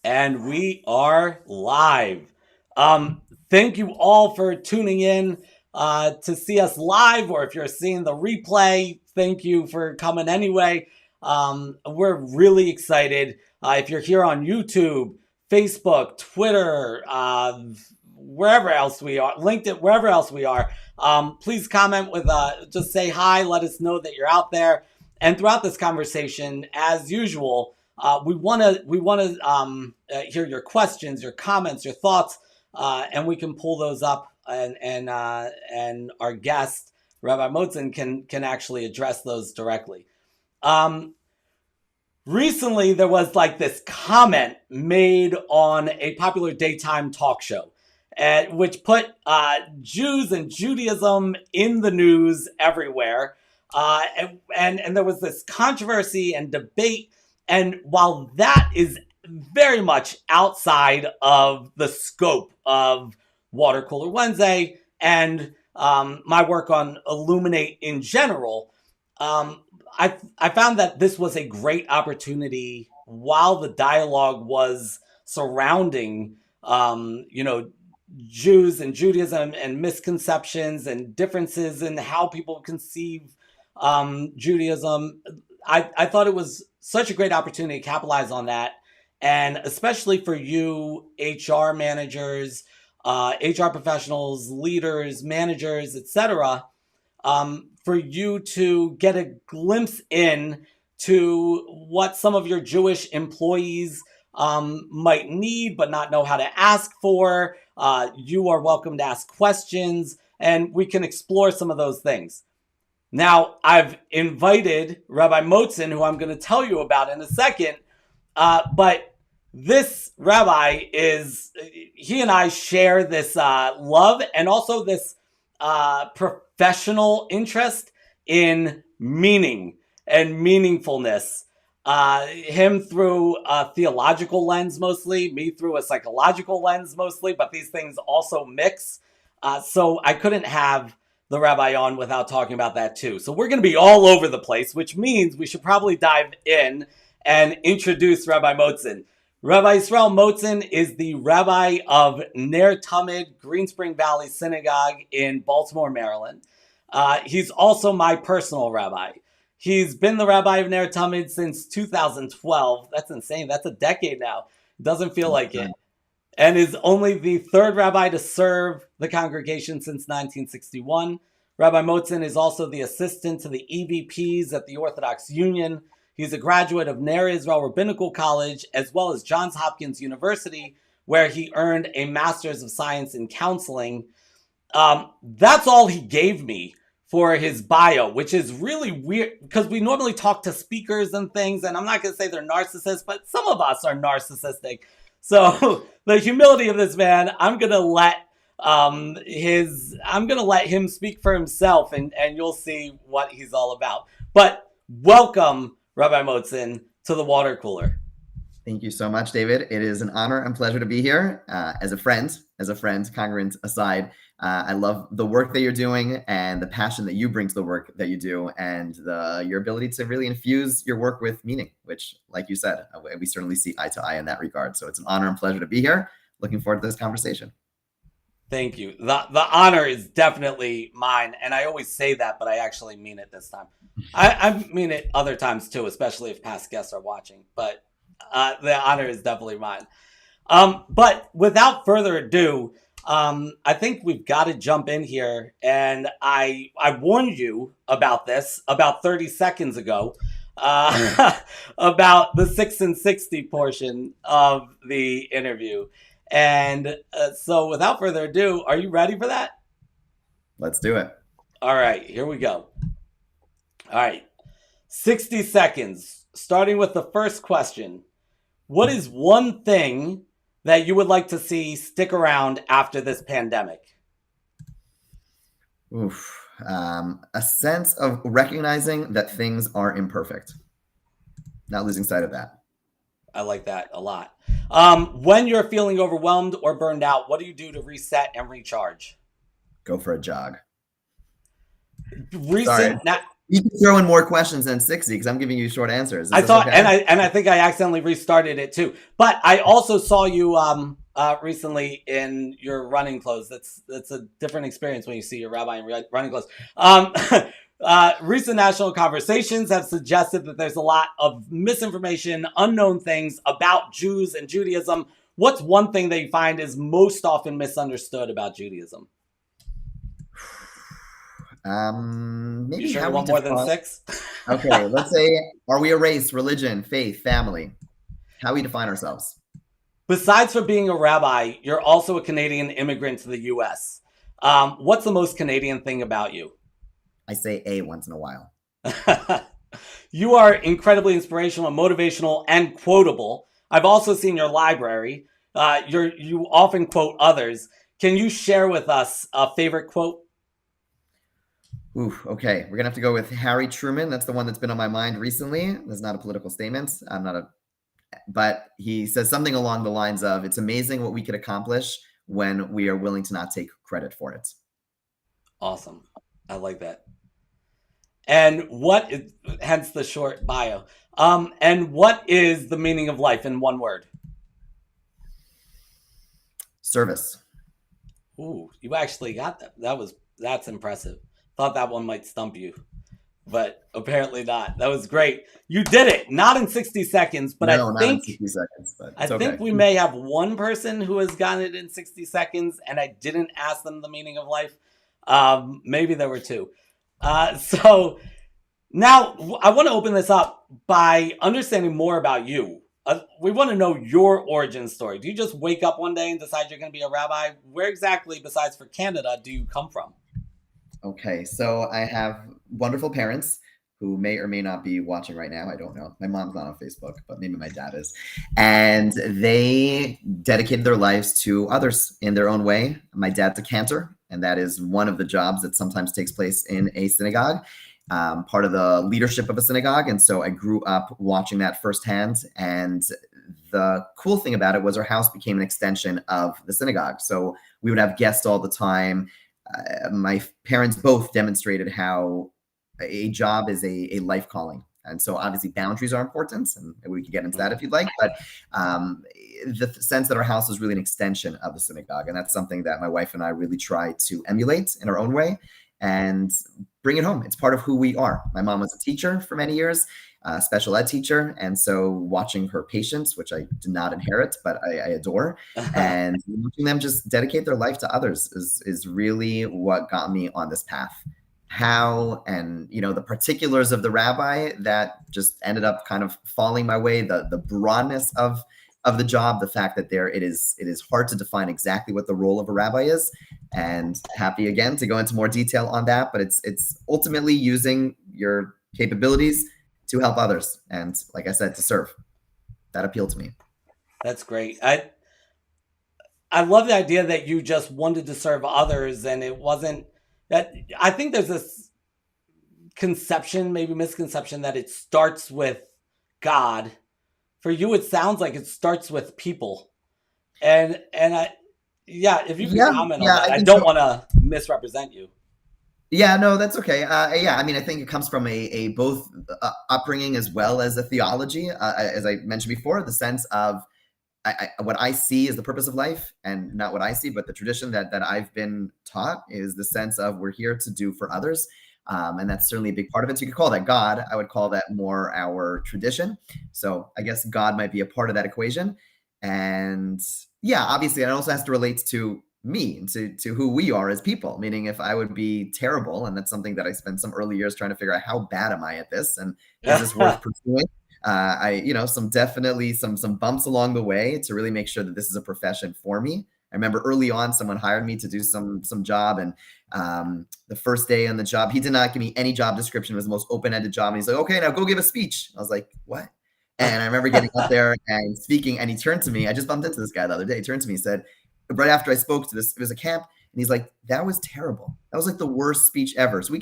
And we are live. Thank you all for tuning in to see us live, or if you're seeing the replay, thank you for coming anyway. We're really excited. If you're here on YouTube, Facebook, Twitter, wherever else we are, LinkedIn, wherever else we are, please comment with, just say hi, let us know that you're out there. And throughout this conversation, as usual, we want to hear your questions, your comments, your thoughts, and we can pull those up, and our guest Rabbi Motzen can actually address those directly. Recently, there was like this comment made on a popular daytime talk show, which put Jews and Judaism in the news everywhere. And there was this controversy and debate. And while that is very much outside of the scope of WaterCooler Wednesday and my work on Illuminate in general, I found that this was a great opportunity while the dialogue was surrounding, Jews and Judaism and misconceptions and differences in how people conceive Judaism. I thought it was such a great opportunity to capitalize on that. And especially for you, HR managers, HR professionals, leaders, managers, etc., for you to get a glimpse in to what some of your Jewish employees might need but not know how to ask for. You are welcome to ask questions, and we can explore some of those things. Now, I've invited Rabbi Motzen, who I'm going to tell you about in a second, but this rabbi he and I share this love and also this professional interest in meaning and meaningfulness. Him through a theological lens mostly, me through a psychological lens mostly, but these things also mix. So I couldn't have the rabbi on without talking about that too. So we're going to be all over the place, which means we should probably dive in and introduce Rabbi Motzen. Rabbi Yisrael Motzen is the rabbi of Ner Tamid, Greenspring Valley Synagogue in Baltimore, Maryland. He's also my personal rabbi. He's been the rabbi of Ner Tamid since 2012. That's insane. That's a decade now. Doesn't feel like it. And is only the third rabbi to serve the congregation since 1961. Rabbi Motzen is also the assistant to the EVPs at the Orthodox Union. He's a graduate of Ner Israel Rabbinical College, as well as Johns Hopkins University, where he earned a Master's of Science in Counseling. That's all he gave me for his bio, which is really weird because we normally talk to speakers and things, and I'm not going to say they're narcissists, but some of us are narcissistic. So the humility of this man, I'm gonna let him speak for himself, and you'll see what he's all about. But welcome, Rabbi Motzen, to the WaterCooler. Thank you so much, David. It is an honor and pleasure to be here. As a friend, congregant aside, I love the work that you're doing and the passion that you bring to the work that you do, and your ability to really infuse your work with meaning, which, like you said, we certainly see eye to eye in that regard. So it's an honor and pleasure to be here. Looking forward to this conversation. Thank you. The honor is definitely mine, and I always say that, but I actually mean it this time. I mean it other times too, especially if past guests are watching, but the honor is definitely mine. But without further ado, I think we've got to jump in here, and I warned you about this about 30 seconds ago, about the 6 and 60 portion of the interview. And so without further ado, are you ready for that? Let's do it. All right, here we go. All right, 60 seconds, starting with the first question. What is one thing that you would like to see stick around after this pandemic? A sense of recognizing that things are imperfect. Not losing sight of that. I like that a lot. When you're feeling overwhelmed or burned out, what do you do to reset and recharge? Go for a jog. Recent You can throw in more questions than 60 because I'm giving you short answers. Is I this thought, okay? and I think I accidentally restarted it too. But I also saw you recently in your running clothes. That's a different experience when you see your rabbi in running clothes. Recent national conversations have suggested that there's a lot of misinformation, unknown things about Jews and Judaism. What's one thing that you find is most often misunderstood about Judaism? Maybe You sure how you we want more than define. 6? Okay, let's say, are we a race, religion, faith, family? How we define ourselves. Besides for being a rabbi, you're also a Canadian immigrant to the US. What's the most Canadian thing about you? I say a once in a while. You are incredibly inspirational and motivational and quotable. I've also seen your library. You often quote others. Can you share with us a favorite quote? Ooh, okay. We're gonna have to go with Harry Truman. That's the one that's been on my mind recently. That's not a political statement. But he says something along the lines of, "It's amazing what we could accomplish when we are willing to not take credit for it." Awesome. I like that. And what is, hence the short bio. And what is the meaning of life in one word? Service. Ooh, you actually got that. That's impressive. Thought that one might stump you, but apparently not. That was great. You did it. Not in 60 seconds, but No, not in 60 seconds, but I it's okay. think we may have one person who has gotten it in 60 seconds, and I didn't ask them the meaning of life. Maybe there were two. So now I want to open this up by understanding more about you. We want to know your origin story. Do you just wake up one day and decide you're going to be a rabbi? Where exactly, besides for Canada, do you come from? Okay, so I have wonderful parents who may or may not be watching right now. I don't know. My mom's not on Facebook, but maybe my dad is. And they dedicated their lives to others in their own way. My dad's a cantor, and that is one of the jobs that sometimes takes place in a synagogue, part of the leadership of a synagogue. And so I grew up watching that firsthand. And the cool thing about it was our house became an extension of the synagogue. So we would have guests all the time. My parents both demonstrated how a job is a life calling. And so obviously boundaries are important, and we can get into that if you'd like, but the sense that our house is really an extension of the synagogue. And that's something that my wife and I really try to emulate in our own way and bring it home. It's part of who we are. My mom was a teacher for many years, special ed teacher. And so watching her patients, which I did not inherit, but I adore, and watching them just dedicate their life to others is really what got me on this path. How, and the particulars of the rabbi that just ended up kind of falling my way, the broadness of the job, the fact that it is hard to define exactly what the role of a rabbi is, and happy again to go into more detail on that. But it's ultimately using your capabilities to help others, and like I said, to serve. That appealed to me. That's great. I love the idea that you just wanted to serve others, and it wasn't that. I think there's this conception, maybe misconception, that it starts with God. For you, it sounds like it starts with people, and if you could comment on that. I don't want to misrepresent you. Yeah, no, that's okay. Yeah, I mean, I think it comes from a both upbringing as well as a theology, as I mentioned before, the sense of what I see is the purpose of life, and not what I see, but the tradition that I've been taught is the sense of we're here to do for others. And that's certainly a big part of it. So you could call that God. I would call that more our tradition. So I guess God might be a part of that equation. And yeah, obviously, it also has to relate to me, to who we are as people, meaning if I would be terrible, and that's something that I spent some early years trying to figure out, how bad am I at this, and is this worth pursuing? Some bumps along the way to really make sure that this is a profession for me. I remember early on, someone hired me to do some job, and the first day on the job, he did not give me any job description. It was the most open-ended job, and he's like, "Okay, now go give a speech." I was like, "What?" And I remember getting up there and speaking, and he turned to me. I just bumped into this guy the other day. He turned to me and said, right after I spoke to this, it was a camp, and he's like, "That was terrible. That was like the worst speech ever." So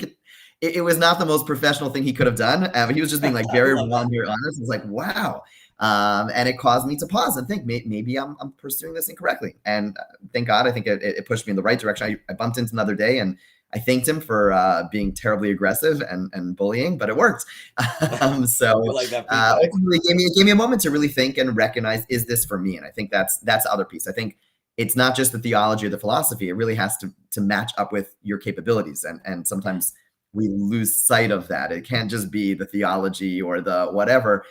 it was not the most professional thing he could have done. But he was just being like very raw, very honest. I was like, wow. And it caused me to pause and think, maybe I'm pursuing this incorrectly. And thank God, I think it pushed me in the right direction. I bumped into another day, and I thanked him for being terribly aggressive and bullying, but it worked. So You like that feedback. ultimately it gave me a moment to really think and recognize, is this for me? And I think that's the other piece. I think it's not just the theology or the philosophy. It really has to match up with your capabilities. And sometimes we lose sight of that. It can't just be the theology or the whatever.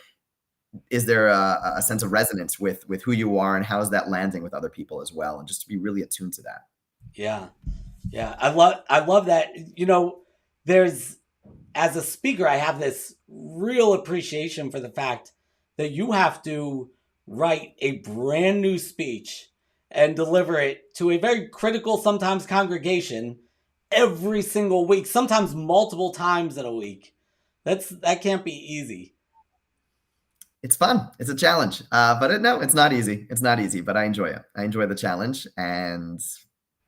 Is there a sense of resonance with who you are, and how is that landing with other people as well? And just to be really attuned to that. Yeah. Yeah. I love that. There's, as a speaker, I have this real appreciation for the fact that you have to write a brand new speech and deliver it to a very critical, sometimes congregation every single week, sometimes multiple times in a week. That can't be easy. It's fun. It's a challenge. But no, it's not easy. It's not easy, but I enjoy it. I enjoy the challenge. And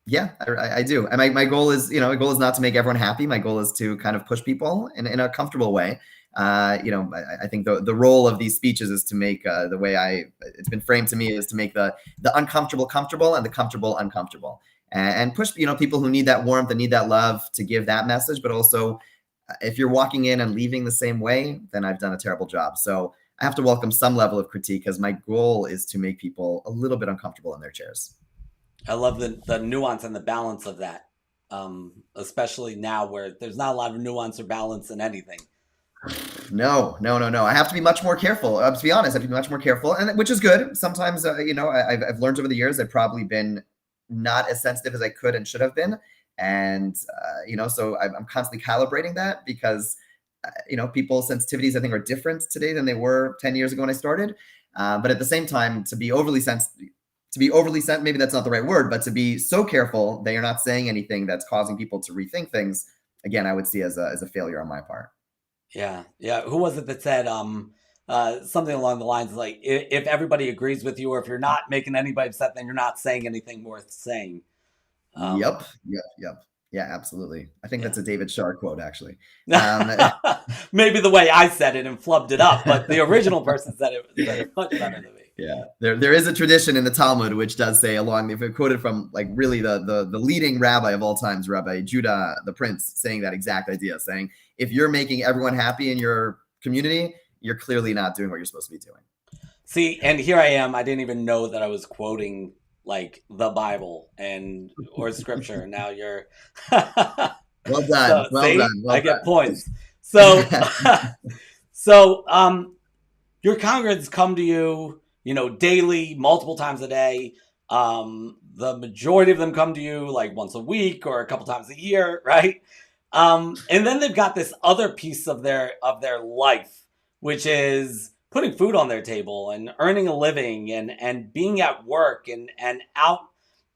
yeah, I do. And my goal is, my goal is not to make everyone happy. My goal is to kind of push people in a comfortable way. I think the role of these speeches is to make the way it's been framed to me is to make the uncomfortable comfortable and the comfortable uncomfortable, and push people who need that warmth and need that love to give that message. But also, if you're walking in and leaving the same way, then I've done a terrible job. So I have to welcome some level of critique, because my goal is to make people a little bit uncomfortable in their chairs. I love the nuance and the balance of that, especially now where there's not a lot of nuance or balance in anything. No. I have to be much more careful. To be honest, I have to be much more careful, and which is good. Sometimes, I've learned over the years, I've probably been not as sensitive as I could and should have been. And, so I'm constantly calibrating that, because people's sensitivities, I think, are different today than they were 10 years ago when I started. But at the same time, to be overly sensitive, maybe that's not the right word, but to be so careful that you're not saying anything that's causing people to rethink things, again, I would see as a failure on my part. Yeah. Who was it that said something along the lines like, if everybody agrees with you, or if you're not making anybody upset, then you're not saying anything worth saying. Yep. Yeah, absolutely. I think that's a David Shar quote, actually. Maybe the way I said it and flubbed it up, but the original person said it much better than me. Yeah, there is a tradition in the Talmud which does say, if it quoted from really the leading rabbi of all times, Rabbi Judah the Prince, saying that exact idea, saying, if you're making everyone happy in your community, you're clearly not doing what you're supposed to be doing. See, and here I am. I didn't even know that I was quoting the Bible or scripture. Now you're well done. Well done. I get points. So your congregants come to you, daily, multiple times a day. The majority of them come to you once a week or a couple times a year, right? And then they've got this other piece of their life, which is putting food on their table and earning a living and being at work and out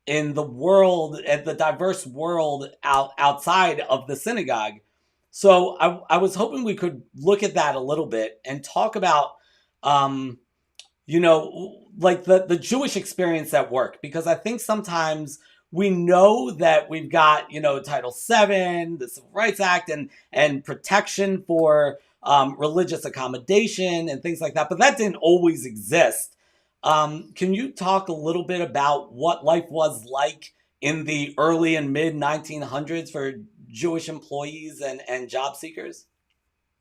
in the world, at the diverse world outside of the synagogue. So I was hoping we could look at that a little bit and talk about, the Jewish experience at work, because I think sometimes we know that we've got, Title VII, the Civil Rights Act, and protection for religious accommodation and things like that, but that didn't always exist. Can you talk a little bit about what life was like in the early and mid 1900s for Jewish employees and job seekers?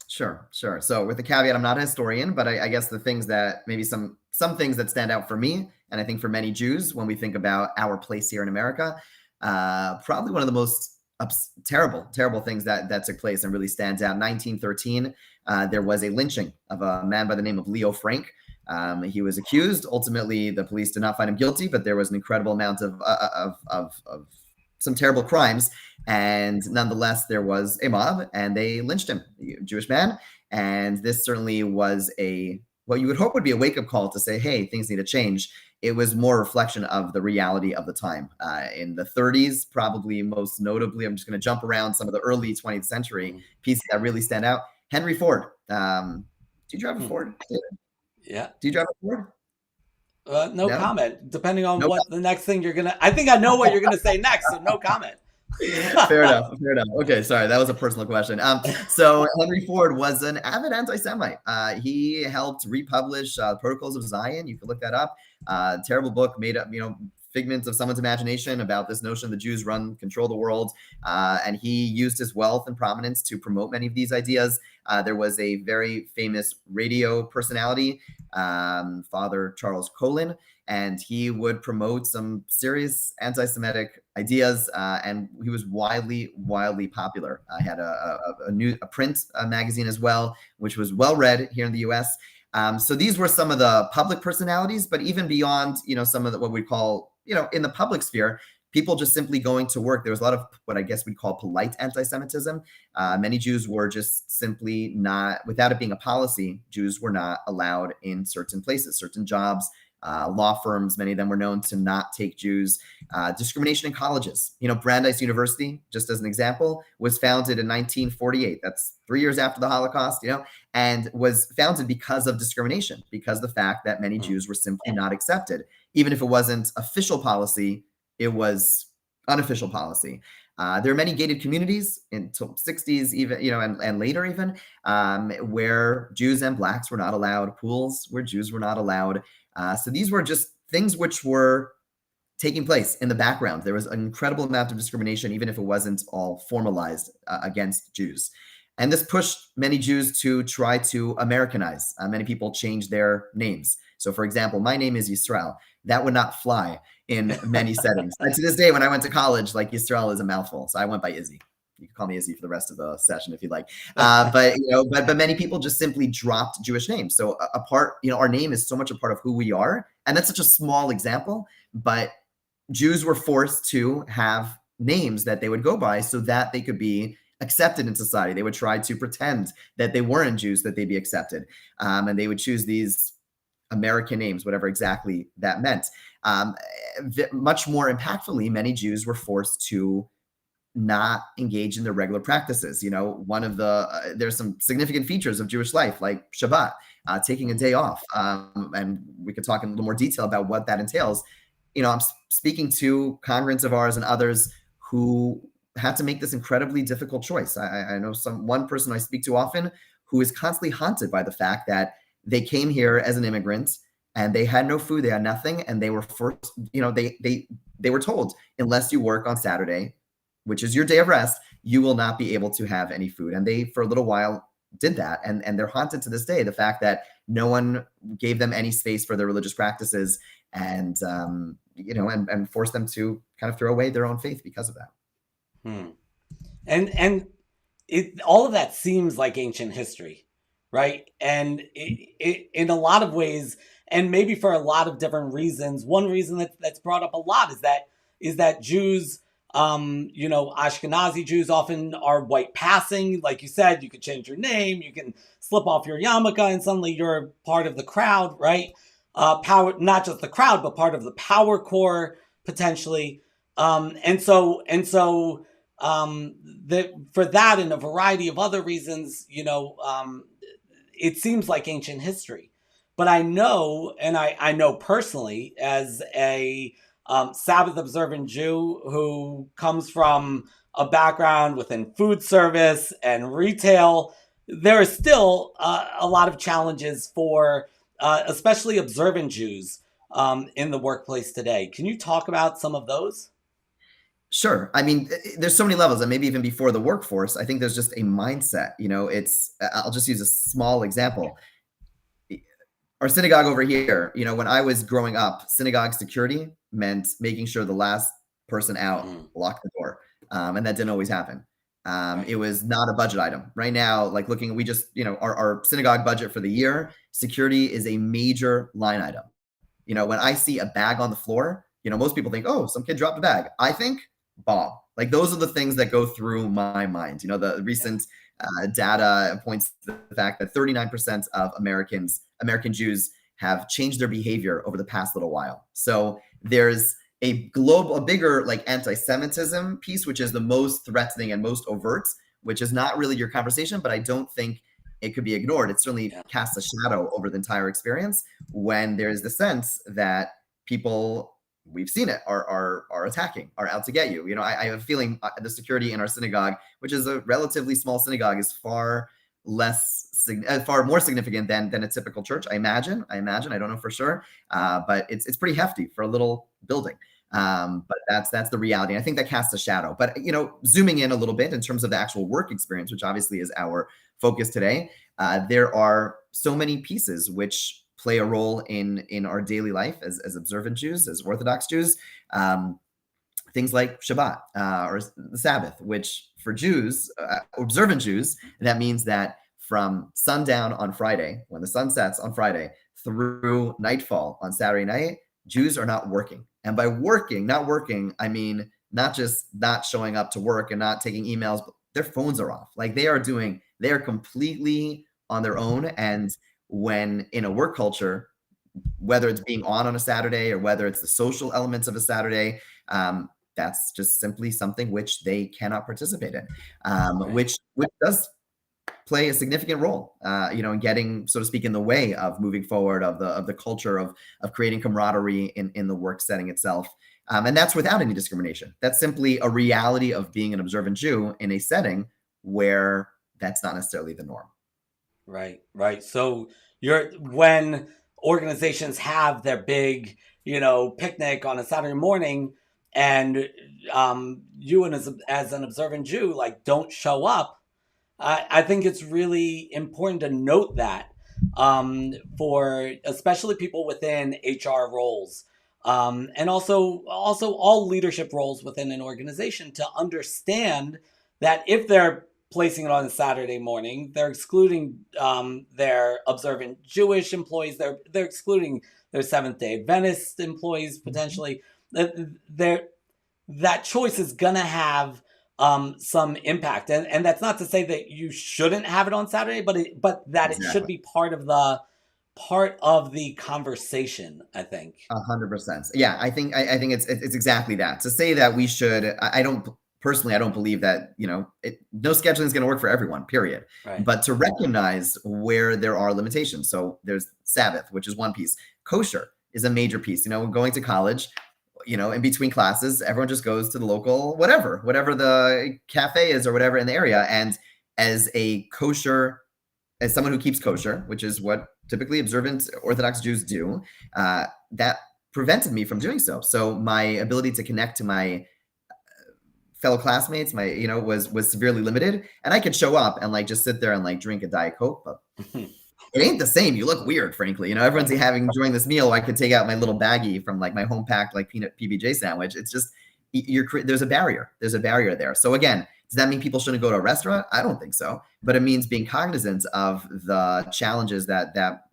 Sure. So with the caveat, I'm not a historian, but I guess the things that maybe some things that stand out for me, and I think for many Jews, when we think about our place here in America, probably one of the most terrible things that took place and really stands out. 1913, there was a lynching of a man by the name of Leo Frank. He was accused. Ultimately, the police did not find him guilty, but there was an incredible amount of some terrible crimes. And nonetheless, there was a mob, and they lynched him, a Jewish man. And this certainly was what you would hope would be a wake-up call to say, hey, things need to change. It was more a reflection of the reality of the time. In the 30s, probably most notably, I'm just going to jump around some of the early 20th century pieces that really stand out. Henry Ford. Do you drive a Ford, David? Yeah. Do you drive a Ford? No comment. Depending on what the next thing you're going to... I think I know what you're going to say next, so no comment. Fair enough. Okay, sorry, that was a personal question. So Henry Ford was an avid anti-Semite. He helped republish Protocols of Zion. You can look that up. Terrible book made up, figment of someone's imagination about this notion the Jews control the world. And he used his wealth and prominence to promote many of these ideas. There was a very famous radio personality, Father Charles Colin, and he would promote some serious anti-Semitic ideas, and he was widely popular. I had a print magazine as well, which was well read here in the U.S. So these were some of the public personalities, but even beyond, some of what we call, in the public sphere, people just simply going to work. There was a lot of what I guess we'd call polite anti-Semitism. Many Jews were just simply not, without it being a policy, Jews were not allowed in certain places, certain jobs. Law firms, many of them were known to not take Jews. Discrimination in colleges. Brandeis University, just as an example, was founded in 1948. That's 3 years after the Holocaust, and was founded because of discrimination, because of the fact that many Jews were simply not accepted. Even if it wasn't official policy, it was unofficial policy. There are many gated communities until 60s, even, and later even, where Jews and blacks were not allowed, pools where Jews were not allowed. So these were just things which were taking place in the background. There was an incredible amount of discrimination, even if it wasn't all formalized against Jews. And this pushed many Jews to try to Americanize. Many people changed their names. So, for example, my name is Yisrael. That would not fly in many settings. And to this day, when I went to college, Yisrael is a mouthful. So I went by Izzy. You can call me Izzy for the rest of the session if you'd like. But many people just simply dropped Jewish names. So our name is so much a part of who we are. And that's such a small example. But Jews were forced to have names that they would go by so that they could be accepted in society. They would try to pretend that they weren't Jews, that they'd be accepted. And they would choose these American names, whatever exactly that meant. Much more impactfully, many Jews were forced to not engage in their regular practices. One of there's some significant features of Jewish life, like Shabbat, taking a day off. And we could talk in a little more detail about what that entails. I'm speaking to congregants of ours and others who had to make this incredibly difficult choice. I know one person I speak to often who is constantly haunted by the fact that they came here as an immigrant and they had no food, they had nothing, and they were forced, they were told, unless you work on Saturday, which is your day of rest, you will not be able to have any food. And they, for a little while, did that. And they're haunted to this day, the fact that no one gave them any space for their religious practices and forced them to kind of throw away their own faith because of that. And all of that seems like ancient history, right? And it in a lot of ways, and maybe for a lot of different reasons, one reason that's brought up a lot is that Jews, Ashkenazi Jews often are white passing. Like you said, you could change your name, you can slip off your yarmulke, and suddenly you're part of the crowd, right? Power, not just the crowd, but part of the power core potentially. And so for that and a variety of other reasons, it seems like ancient history. But I know, and I know personally as a Sabbath observant Jew who comes from a background within food service and retail, there are still a lot of challenges for especially observant Jews in the workplace today. Can you talk about some of those? Sure. I mean, there's so many levels, and maybe even before the workforce, I think there's just a mindset. I'll just use a small example. Our synagogue over here, when I was growing up, synagogue security meant making sure the last person out locked the door. And that didn't always happen. It was not a budget item. Right now, we just, our synagogue budget for the year, security is a major line item. When I see a bag on the floor, most people think, oh, some kid dropped a bag. I think bomb. Those are the things that go through my mind. The recent data points to the fact that 39% of American Jews have changed their behavior over the past little while. So there's a bigger anti-Semitism piece, which is the most threatening and most overt, which is not really your conversation, but I don't think it could be ignored. It certainly casts a shadow over the entire experience when there's the sense that people, we've seen it, are attacking, are out to get you. I have a feeling the security in our synagogue, which is a relatively small synagogue, is far more significant than a typical church. I imagine. I don't know for sure, but it's pretty hefty for a little building. But that's the reality. And I think that casts a shadow. But zooming in a little bit in terms of the actual work experience, which obviously is our focus today, there are so many pieces which play a role in our daily life as observant Jews, as Orthodox Jews. Things like Shabbat or the Sabbath, which for Jews, observant Jews, that means that from sundown on Friday, when the sun sets on Friday, through nightfall on Saturday night, Jews are not working. And by not working, I mean not just not showing up to work and not taking emails, but their phones are off. Like they are completely on their own. And when in a work culture, whether it's being on a Saturday or whether it's the social elements of a Saturday, that's just simply something which they cannot participate in, which does play a significant role, in getting, so to speak, in the way of moving forward of the culture of creating camaraderie in the work setting itself. And that's without any discrimination. That's simply a reality of being an observant Jew in a setting where that's not necessarily the norm. Right. So when organizations have their big, picnic on a Saturday morning, and you as an observant Jew don't show up, I think it's really important to note that for especially people within HR roles, and also all leadership roles within an organization, to understand that if they're placing it on a Saturday morning, they're excluding their observant Jewish employees. They're excluding their Seventh-day Adventist employees potentially. That choice is gonna have some impact, and that's not to say that you shouldn't have it on Saturday, but that Exactly. It should be part of the conversation. I think 100%. Yeah, I think it's exactly that. To say that we should, I don't believe that no scheduling is going to work for everyone. Period. Right. But to recognize where there are limitations. So there's Sabbath, which is one piece. Kosher is a major piece. Going to college, in between classes, everyone just goes to the local whatever the cafe is or whatever in the area. And as someone who keeps kosher, which is what typically observant Orthodox Jews do, that prevented me from doing so. So my ability to connect to my fellow classmates, was severely limited. And I could show up and just sit there and drink a Diet Coke, but it ain't the same. You look weird, frankly. Everyone's enjoying this meal. I could take out my little baggie from my home packed peanut PBJ sandwich. It's just there's a barrier. There's a barrier there. So again, does that mean people shouldn't go to a restaurant? I don't think so. But it means being cognizant of the challenges that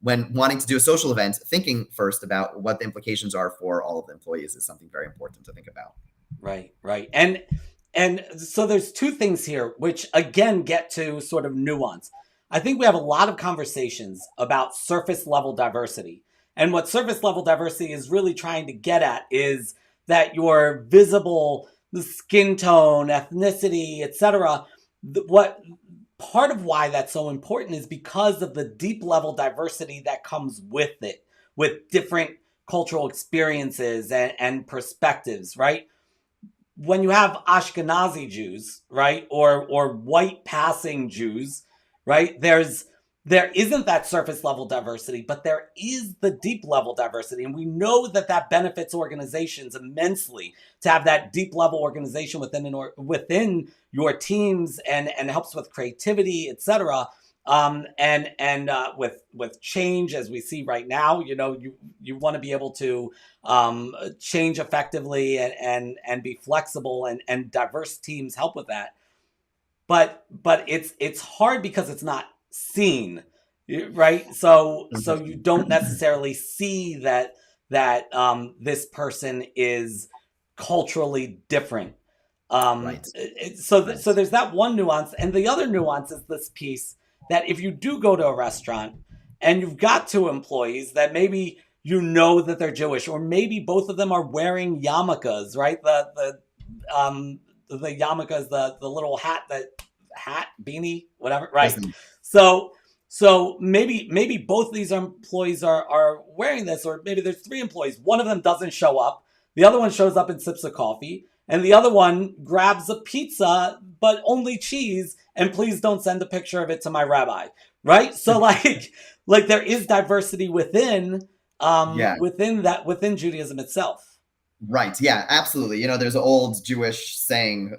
when wanting to do a social event, thinking first about what the implications are for all of the employees is something very important to think about. Right. And so there's two things here, which again get to sort of nuance. I think we have a lot of conversations about surface level diversity. And what surface level diversity is really trying to get at is that your visible skin tone, ethnicity, etc. What part of why that's so important is because of the deep level diversity that comes with it, with different cultural experiences and perspectives, right? When you have Ashkenazi Jews, right, or white passing Jews, right, there isn't that surface level diversity, but there is the deep level diversity. And we know that benefits organizations immensely to have that deep level organization within your teams and helps with creativity, etc. With change, as we see right now, you want to be able to change effectively and be flexible, and diverse teams help with that. But it's hard because it's not seen, right? So you don't necessarily see that this person is culturally different. Right. So there's that one nuance, and the other nuance is this piece that if you do go to a restaurant and you've got two employees that maybe that they're Jewish, or maybe both of them are wearing yarmulkes, right? The yarmulke is the little hat beanie, whatever, right? So maybe both of these employees are wearing this, or maybe there's three employees. One of them doesn't show up. The other one shows up and sips a coffee. And the other one grabs a pizza, but only cheese. And please don't send a picture of it to my rabbi, right? So like there is diversity within Judaism itself. Right. Yeah, absolutely. There's an old Jewish saying,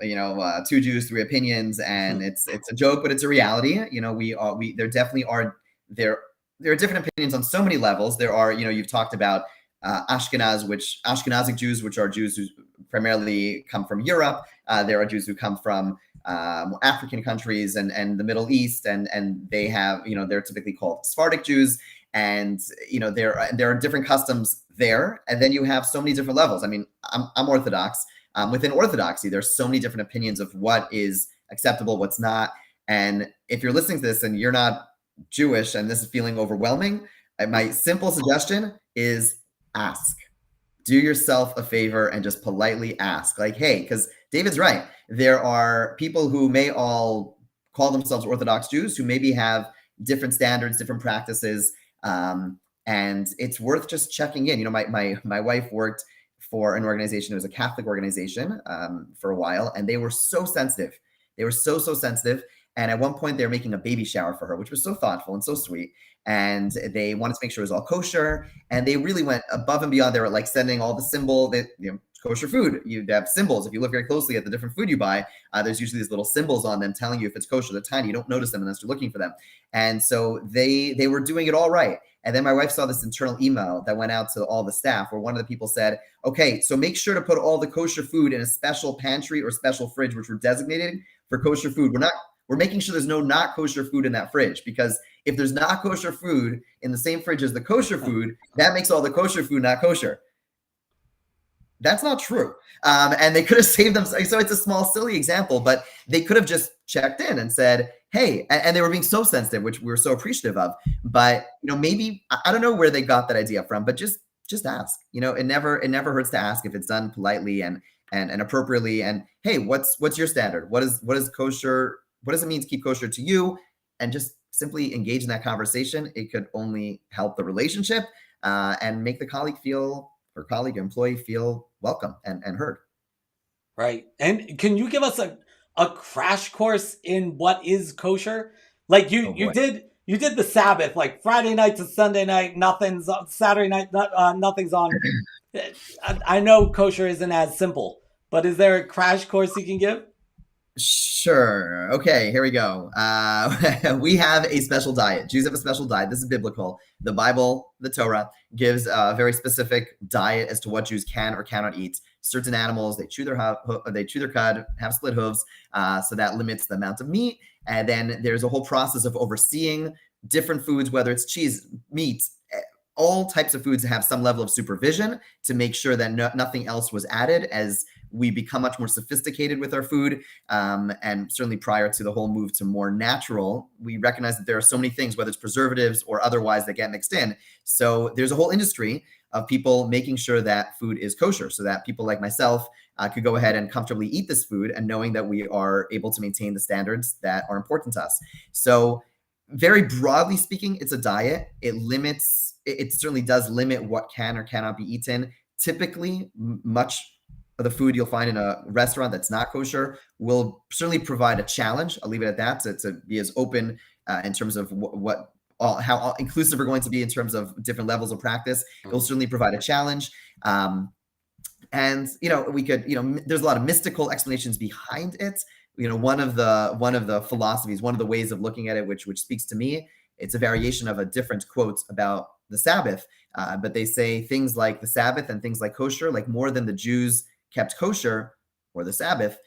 two Jews, three opinions, and it's a joke, but it's a reality. There definitely are there there are different opinions on so many levels. There are, you've talked about Ashkenazic Jews, which are Jews who primarily come from Europe. There are Jews who come from African countries and the Middle East, and they have, they're typically called Sephardic Jews. And there are different customs there, and then you have so many different levels. I mean, I'm Orthodox. Within Orthodoxy, there's so many different opinions of what is acceptable, what's not. And if you're listening to this and you're not Jewish and this is feeling overwhelming, my simple suggestion is ask. Do yourself a favor and just politely ask, like, hey, because David's right. There are people who may all call themselves Orthodox Jews who maybe have different standards, different practices. And it's worth just checking in. My wife worked for an organization. It was a Catholic organization for a while, and they were so sensitive. They were so sensitive. And at one point, they were making a baby shower for her, which was so thoughtful and so sweet. And they wanted to make sure it was all kosher. And they really went above and beyond. They were like sending all the symbol that, kosher food. You have symbols. If you look very closely at the different food you buy, there's usually these little symbols on them telling you if it's kosher. They're tiny. You don't notice them unless you're looking for them. And so they were doing it all right. And then my wife saw this internal email that went out to all the staff where one of the people said, okay, so make sure to put all the kosher food in a special pantry or special fridge, which were designated for kosher food. We're making sure there's no not kosher food in that fridge, because if there's not kosher food in the same fridge as the kosher food, that makes all the kosher food not kosher. That's not true. And they could have saved them. So it's a small, silly example, but they could have just checked in and said, hey, and they were being so sensitive, which we were so appreciative of. But, maybe, I don't know where they got that idea from, but just ask. It never hurts to ask if it's done politely and appropriately. And hey, what's your standard? What is kosher? What does it mean to keep kosher to you? And just simply engage in that conversation. It could only help the relationship and make the colleague, employee feel welcome and heard. Right. And can you give us a crash course in what is kosher? Like you did the Sabbath, like Friday night to Sunday night, nothing's on Saturday night, nothing's on. I know kosher isn't as simple, but is there a crash course you can give? Sure. Okay, here we go. We have a special diet. Jews have a special diet. This is biblical. The Bible, the Torah, gives a very specific diet as to what Jews can or cannot eat. Certain animals, they chew their cud, have split hooves, so that limits the amount of meat. And then there's a whole process of overseeing different foods, whether it's cheese, meat, all types of foods have some level of supervision to make sure that nothing else was added as we become much more sophisticated with our food. And certainly prior to the whole move to more natural, we recognize that there are so many things, whether it's preservatives or otherwise, that get mixed in. So there's a whole industry of people making sure that food is kosher so that people like myself could go ahead and comfortably eat this food and knowing that we are able to maintain the standards that are important to us. So very broadly speaking, it's a diet. It certainly does limit what can or cannot be eaten. Typically, much of the food you'll find in a restaurant that's not kosher will certainly provide a challenge. I'll leave it at that, to be as open in terms of how inclusive we're going to be in terms of different levels of practice. It will certainly provide a challenge. And we could, there's a lot of mystical explanations behind it. One of the philosophies, one of the ways of looking at it, which speaks to me, it's a variation of a different quote about the Sabbath. But they say things like the Sabbath and things like kosher, like more than the Jews kept kosher or the Sabbath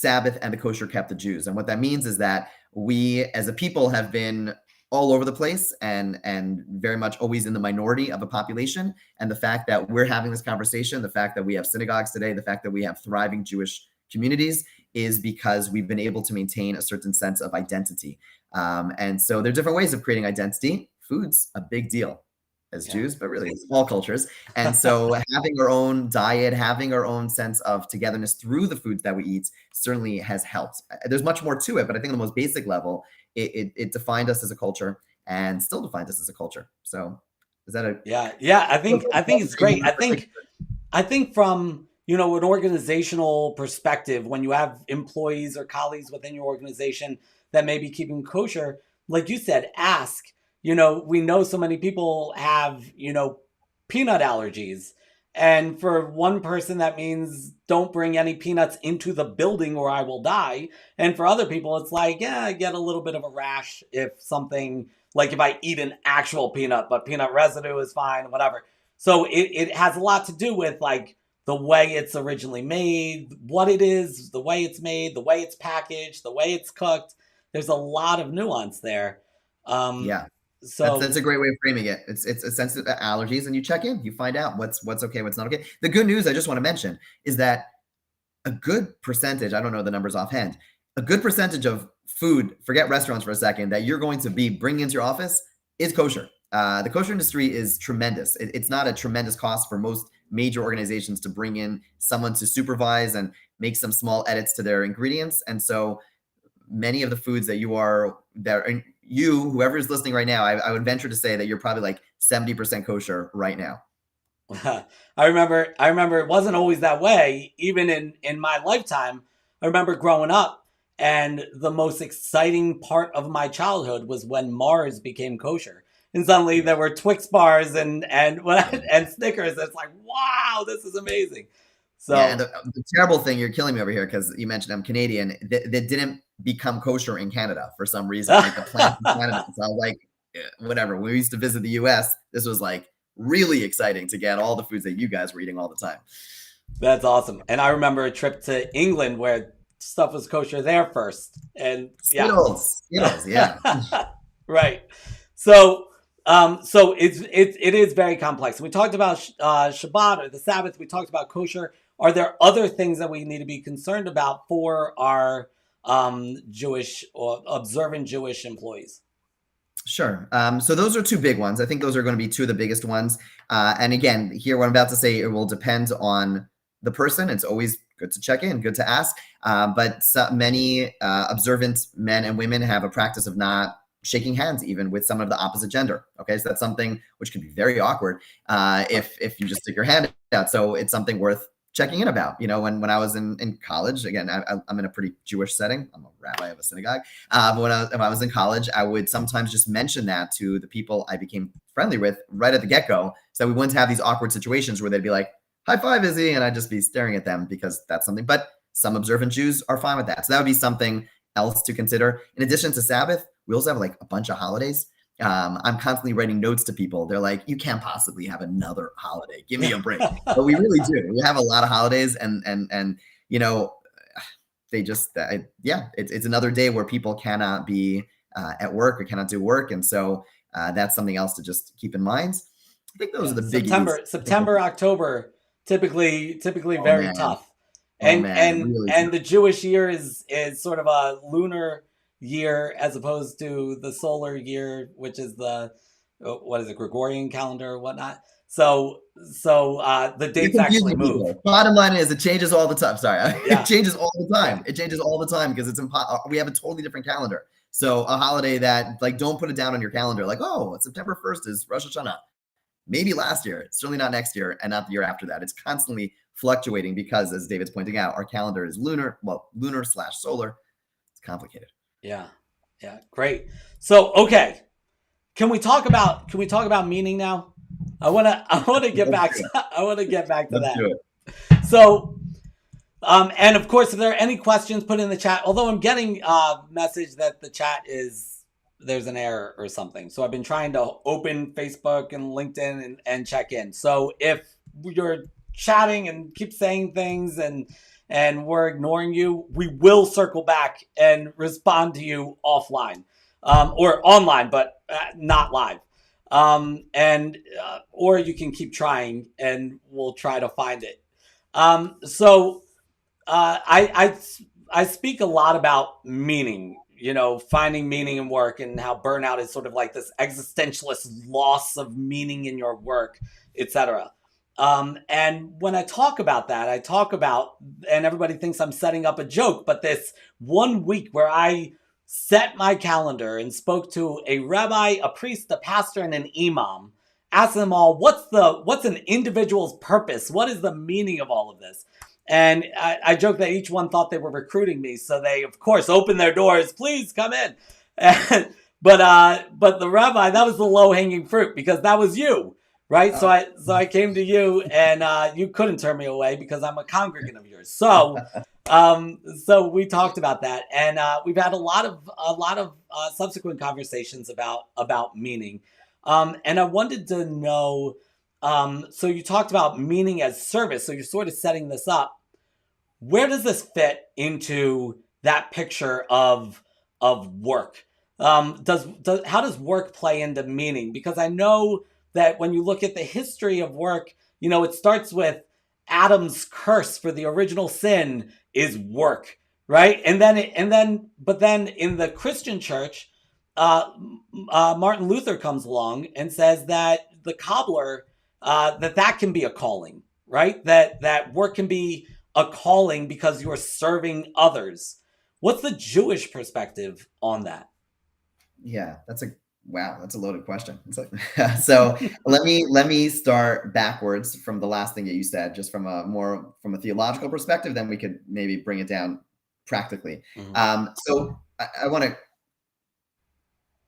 and the kosher kept the Jews. And what that means is that we as a people have been all over the place and very much always in the minority of a population. And the fact that we're having this conversation, the fact that we have synagogues today, the fact that we have thriving Jewish communities is because we've been able to maintain a certain sense of identity. And so there are different ways of creating identity. Food's a big deal as Jews, but really it's all cultures. And so having our own diet, having our own sense of togetherness through the foods that we eat certainly has helped. There's much more to it, but I think on the most basic level, it defined us as a culture and still defines us as a culture. So is that I think it's great. I think from an organizational perspective, when you have employees or colleagues within your organization that may be keeping kosher, like you said, ask. We know so many people have, peanut allergies. And for one person, that means don't bring any peanuts into the building or I will die. And for other people, it's like, yeah, I get a little bit of a rash if something, like if I eat an actual peanut, but peanut residue is fine, whatever. So it has a lot to do with like the way it's originally made, what it is, the way it's made, the way it's packaged, the way it's cooked. There's a lot of nuance there. Um, Yeah. That's so a great way of framing it. It's a sense of allergies, and you check in. You find out what's okay, what's not okay. The good news I just want to mention is that a good percentage, I don't know the numbers offhand, a good percentage of food, forget restaurants for a second, that you're going to be bringing into your office is kosher. The kosher industry is tremendous. It's not a tremendous cost for most major organizations to bring in someone to supervise and make some small edits to their ingredients. And so many of the foods that whoever is listening right now, I would venture to say that you're probably like 70% kosher right now. I remember it wasn't always that way. Even in my lifetime, I remember growing up, and the most exciting part of my childhood was when Mars became kosher. And suddenly there were Twix bars and and Snickers. It's like, wow, this is amazing. So Yeah, and the terrible thing, you're killing me over here because you mentioned I'm Canadian. That didn't become kosher in Canada for some reason. Like the plants in Canada. So I was like, whatever. When we used to visit the U.S., this was like really exciting to get all the foods that you guys were eating all the time. that's awesome. And I remember a trip to England where stuff was kosher there first. And yeah. Skittles, yeah. Right. So so it is very complex. We talked about Shabbat or the Sabbath. We talked about kosher. Are there other things that we need to be concerned about for our Jewish or observant Jewish employees? Sure. So those are two big ones. I think those are going to be two of the biggest ones. And again, here, what I'm about to say, it will depend on the person. It's always good to check in, good to ask. But many observant men and women have a practice of not shaking hands even with someone of the opposite gender. Okay, so that's something which can be very awkward if you just stick your hand out. So it's something worth checking in about. You know, when I was in college, again, I'm in a pretty Jewish setting. I'm a rabbi of a synagogue. But if I was in college, I would sometimes just mention that to the people I became friendly with right at the get-go, so we wouldn't have these awkward situations where they'd be like, "High five, Izzy," and I'd just be staring at them because that's something. But some observant Jews are fine with that. So that would be something else to consider. In addition to Sabbath, we also have like a bunch of holidays. I'm constantly writing notes to people. They're like, "You can't possibly have another holiday. Give me a break." But we really do. We have a lot of holidays, and you know, they just it's another day where people cannot be at work or cannot do work, and so that's something else to just keep in mind. I think those are the biggies. September, October, typically Oh, very man. tough. Oh, And man, really and the Jewish year is sort of a lunar year as opposed to the solar year, which is the what is it, Gregorian calendar or whatnot. So the dates actually move. people. Bottom line is, it changes all the time. Sorry, Yeah. it changes all the time. It changes all the time because we have a totally different calendar. So a holiday that, like, don't put it down on your calendar. Like, oh, September 1st is Rosh Hashanah. Maybe last year, it's certainly not next year, and not the year after that. It's constantly fluctuating because, as David's pointing out, our calendar is lunar / solar. It's complicated. Yeah. Yeah. Great. So okay. Can we talk about meaning now? I wanna get back to Let's do that. it. So and of course, if there are any questions, put in the chat. Although I'm getting a message that the chat there's an error or something. So I've been trying to open Facebook and LinkedIn and check in. So if you're chatting and keep saying things and we're ignoring you, we will circle back and respond to you offline or online, but not live. And or you can keep trying and we'll try to find it. So I speak a lot about meaning, you know, finding meaning in work and how burnout is sort of like this existentialist loss of meaning in your work, etc. And when I talk about that, and everybody thinks I'm setting up a joke, but this 1 week where I set my calendar and spoke to a rabbi, a priest, a pastor, and an imam, asked them all, what's an individual's purpose? What is the meaning of all of this? And I joke that each one thought they were recruiting me. So they, of course, opened their doors. Please come in. But the rabbi, that was the low hanging fruit because that was you, right? So I came to you, and you couldn't turn me away because I'm a congregant of yours. So we talked about that, and we've had a lot of subsequent conversations about meaning, and I wanted to know. So you talked about meaning as service. So you're sort of setting this up. Where does this fit into that picture of work? How does work play into meaning? Because I know that when you look at the history of work, it starts with Adam's curse for the original sin is work, right? But then in the Christian church, uh, Martin Luther comes along and says that the cobbler, that can be a calling, right? That work can be a calling because you're serving others. What's the Jewish perspective on that? Yeah, that's a loaded question. It's like, so let me start backwards from the last thing that you said, just from a theological perspective. Then we could maybe bring it down practically. So I want to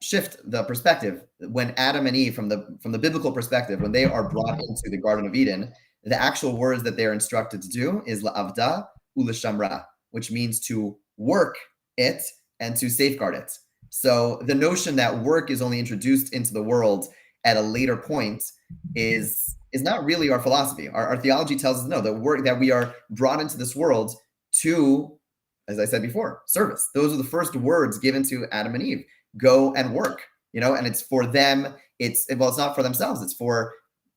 shift the perspective. When Adam and Eve, from the biblical perspective, when they are brought into the Garden of Eden, the actual words that they're instructed to do is la'avda u'leshamra, which means to work it and to safeguard it. So the notion that work is only introduced into the world at a later point is not really our philosophy. Our theology tells us no, the work that we are brought into this world to, as I said before, service. Those are the first words given to Adam and Eve. Go and work, and it's for them. It's not for themselves. It's for,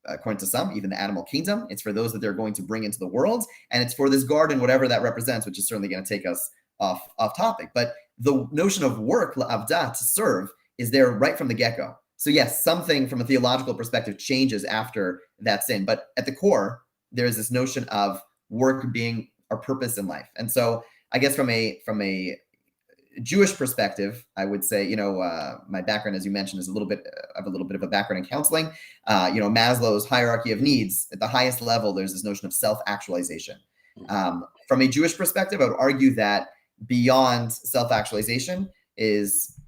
according to some, even the animal kingdom. It's for those that they're going to bring into the world. And it's for this garden, whatever that represents, which is certainly going to take us off topic. But the notion of work, la'avda, to serve, is there right from the get-go. So yes, something from a theological perspective changes after that sin. But at the core, there's this notion of work being our purpose in life. And so I guess from a Jewish perspective, I would say, my background, as you mentioned, is a little bit of a background in counseling. Maslow's hierarchy of needs, at the highest level, there's this notion of self-actualization. From a Jewish perspective, I would argue that beyond self-actualization is,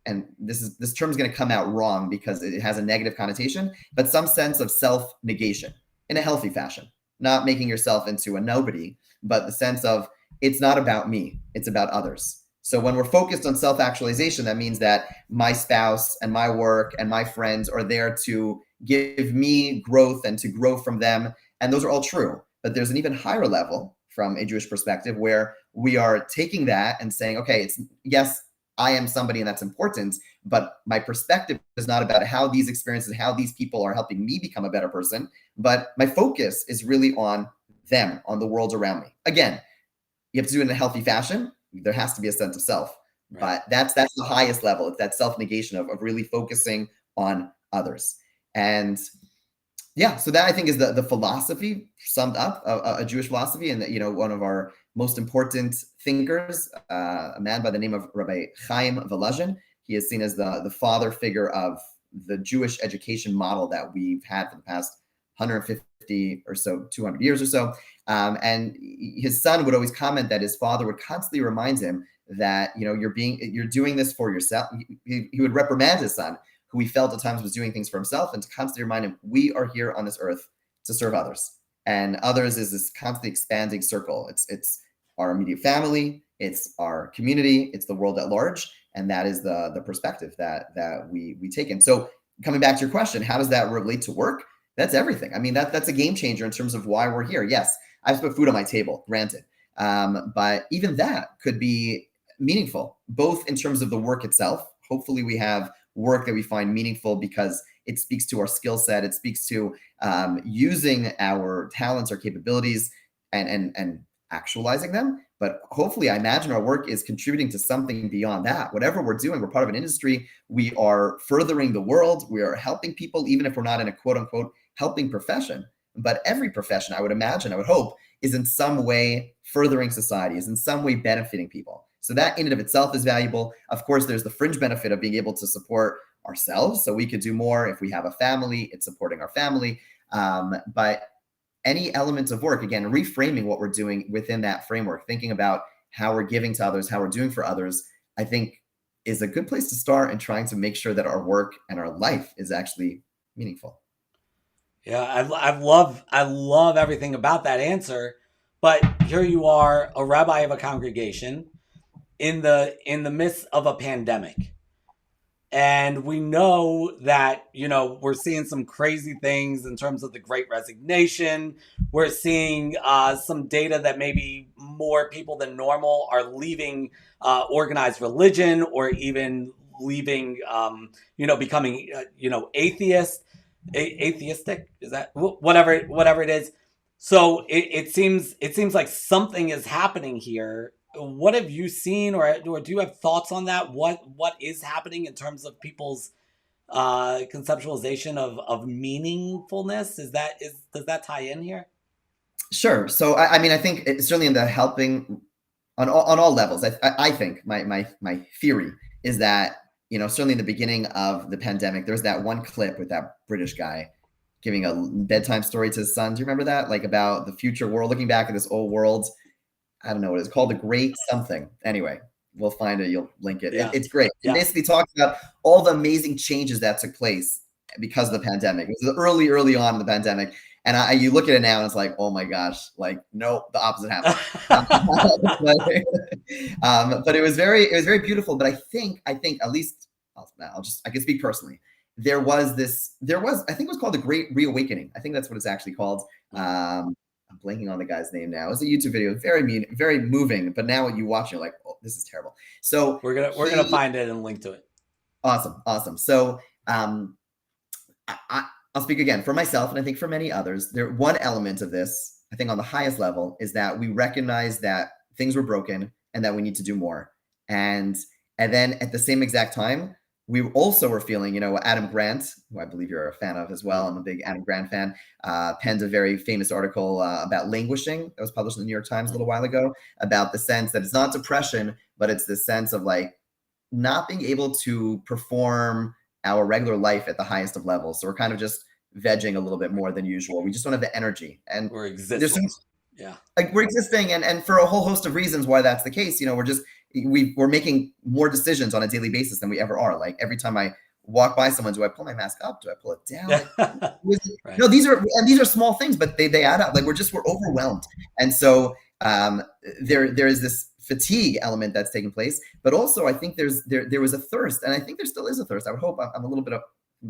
and this term is going to come out wrong because it has a negative connotation, but some sense of self-negation in a healthy fashion, not making yourself into a nobody, but the sense of it's not about me, it's about others. So when we're focused on self-actualization, that means that my spouse and my work and my friends are there to give me growth and to grow from them. And those are all true. But there's an even higher level from a Jewish perspective where we are taking that and saying, okay, yes, I am somebody and that's important, but my perspective is not about how these experiences, how these people are helping me become a better person, but my focus is really on them, on the world around me. Again, you have to do it in a healthy fashion. There has to be a sense of self, right? But that's the highest level. It's that self-negation of really focusing on others. And yeah, so that I think is the philosophy summed up, a Jewish philosophy. And that, one of our most important thinkers, a man by the name of Rabbi Chaim Volozhin, he is seen as the father figure of the Jewish education model that we've had for the past 150 or so, 200 years or so. And his son would always comment that his father would constantly remind him that, you're doing this for yourself. He would reprimand his son, who he felt at times was doing things for himself, and to constantly remind him, we are here on this earth to serve others. And others is this constantly expanding circle. It's our immediate family, it's our community, it's the world at large. And that is the perspective that we take in. So coming back to your question, how does that relate to work? That's everything. I mean, that's a game changer in terms of why we're here. Yes, I've put food on my table, granted. But even that could be meaningful, both in terms of the work itself. Hopefully we have work that we find meaningful because it speaks to our skill set. It speaks to using our talents, our capabilities, and actualizing them. But hopefully, I imagine our work is contributing to something beyond that. Whatever we're doing, we're part of an industry. We are furthering the world. We are helping people, even if we're not in a quote unquote helping profession. But every profession, I would imagine, I would hope, is in some way furthering society, is in some way benefiting people. So that in and of itself is valuable. Of course, there's the fringe benefit of being able to support ourselves. So we could do more if we have a family, it's supporting our family. But any elements of work, again, reframing what we're doing within that framework, thinking about how we're giving to others, how we're doing for others, I think is a good place to start in trying to make sure that our work and our life is actually meaningful. Yeah, I love everything about that answer. But here you are, a rabbi of a congregation in the midst of a pandemic. And we know that, we're seeing some crazy things in terms of the Great Resignation. We're seeing some data that maybe more people than normal are leaving organized religion, or even leaving, becoming, atheistic. Is that whatever it is? So it seems like something is happening here. What have you seen, or do you have thoughts on that? What is happening in terms of people's conceptualization of meaningfulness? Does that tie in here? Sure. So I mean, I think it's certainly in the helping on all levels. I think my theory is that, certainly in the beginning of the pandemic, there's that one clip with that British guy giving a bedtime story to his son. Do you remember that? Like about the future world, looking back at this old world. I don't know what it's called, the Great something. Anyway, we'll find it. You'll link it. Yeah, It's great. It yeah. basically talks about all the amazing changes that took place because of the pandemic. It was early on in the pandemic. And you look at it now and it's like, oh my gosh, like, no, the opposite happened. But it was very beautiful. But I think at least I can speak personally. There was, I think it was called the Great Reawakening. I think that's what it's actually called. I'm blanking on the guy's name now. It was a YouTube video, very moving. But now when you watch, you're like, oh, this is terrible. So we're gonna find it and link to it. Awesome. So I'll speak again for myself, and I think for many others. One element of this, I think on the highest level, is that we recognize that things were broken and that we need to do more. And then at the same exact time, we also were feeling, Adam Grant, who I believe you're a fan of as well. I'm a big Adam Grant fan, penned a very famous article about languishing that was published in the New York Times a little while ago, about the sense that it's not depression, but it's the sense of like not being able to perform our regular life at the highest of levels. So we're kind of just vegging a little bit more than usual. We just don't have the energy. And we're existing. Yeah. Like we're existing, and for a whole host of reasons why that's the case. We're making more decisions on a daily basis than we ever are. Like every time I walk by someone, do I pull my mask up? Do I pull it down? Right. No, these are small things, but they add up. Like we're overwhelmed. And so there is this fatigue element that's taking place, but also I think there was a thirst, and I think there still is a thirst. I would hope. I'm a little bit